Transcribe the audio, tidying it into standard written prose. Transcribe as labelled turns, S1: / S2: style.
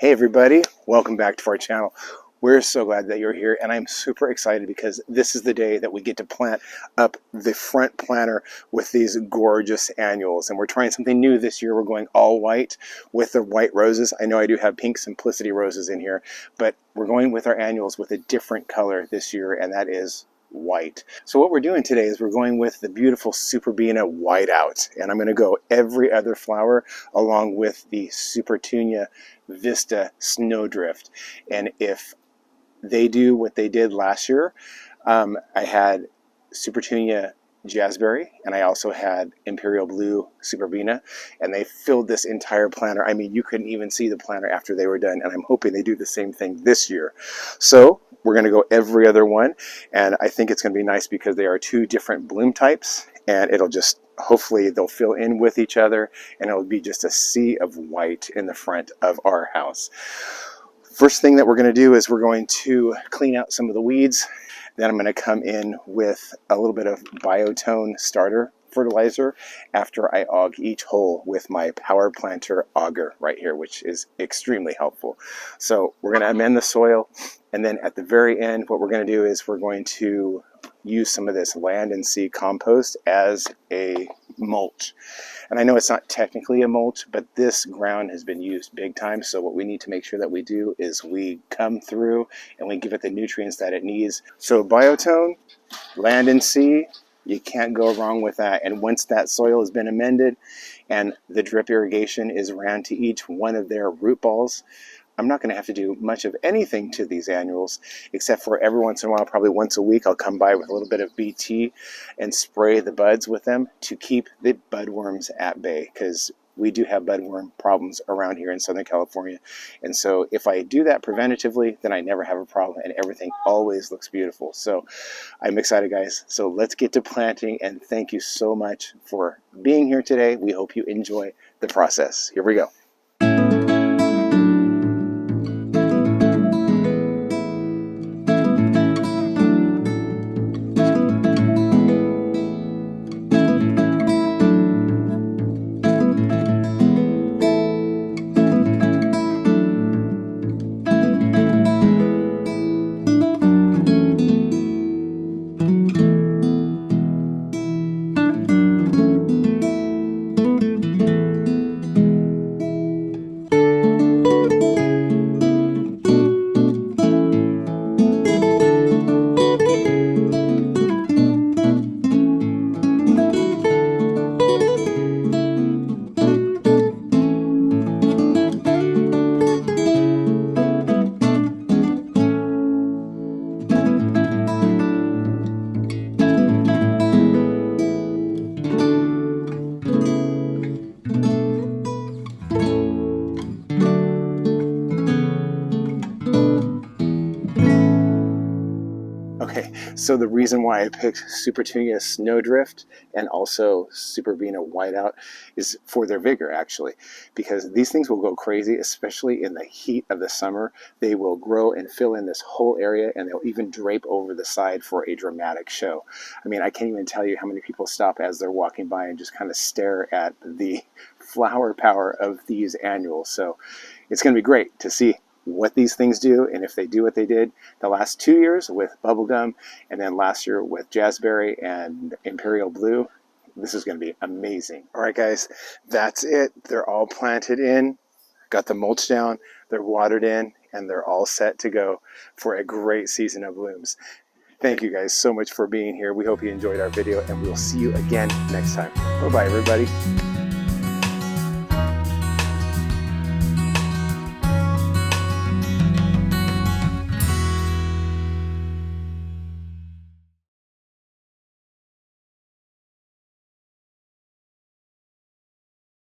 S1: Hey everybody, welcome back to our channel. We're so glad that you're here, and I'm super excited because this is the day that we get to plant up the front planter with these gorgeous annuals. And we're trying something new this year. We're going all white with the white roses. I know I do have pink simplicity roses in here, but we're going with our annuals with a different color this year, and that is white. So what we're doing today is we're going with the beautiful Superbena whiteout, and I'm going to go every other flower along with the Supertunia Vista Snowdrift. And if they do what they did last year, I had Supertunia Jazzberry, and I also had Imperial Blue Superbena, and they filled this entire planter. I mean, you couldn't even see the planter after they were done, and I'm hoping they do the same thing this year. So we're going to go every other one, and I think it's going to be nice because they are two different bloom types, and it'll just, hopefully they'll fill in with each other, and it'll be just a sea of white in the front of our house. First thing that we're going to do is we're going to clean out some of the weeds. Then I'm going to come in with a little bit of Biotone starter fertilizer after I aug each hole with my power planter auger right here, which is extremely helpful. So we're going to amend the soil, and then at the very end what we're going to do is we're going to use some of this land and sea compost as a mulch. And I know it's not technically a mulch, but this ground has been used big time, so what we need to make sure that we do is we come through and we give it the nutrients that it needs. So Biotone, land and sea, you can't go wrong with that. And once that soil has been amended and the drip irrigation is ran to each one of their root balls, I'm not going to have to do much of anything to these annuals, except for every once in a while, probably once a week, I'll come by with a little bit of BT and spray the buds with them to keep the budworms at bay, because we do have budworm problems around here in Southern California. And so if I do that preventatively, then I never have a problem, and everything always looks beautiful. So I'm excited, guys. So let's get to planting, and thank you so much for being here today. We hope you enjoy the process. Here we go. Okay, so the reason why I picked Supertunia Snowdrift and also Superbena Whiteout is for their vigor, actually, because these things will go crazy, especially in the heat of the summer. They will grow and fill in this whole area, and they'll even drape over the side for a dramatic show. I mean, I can't even tell you how many people stop as they're walking by and just kind of stare at the flower power of these annuals. So it's going to be great to see what these things do, and if they do what they did the last 2 years with bubblegum, and then last year with Jazzberry and Imperial Blue. This is going to be amazing. All right, guys, that's it. They're all planted in, got the mulch down, they're watered in, and they're all set to go for a great season of blooms. Thank you guys so much for being here. We hope you enjoyed our video, and we'll see you again next time. Bye-bye, everybody.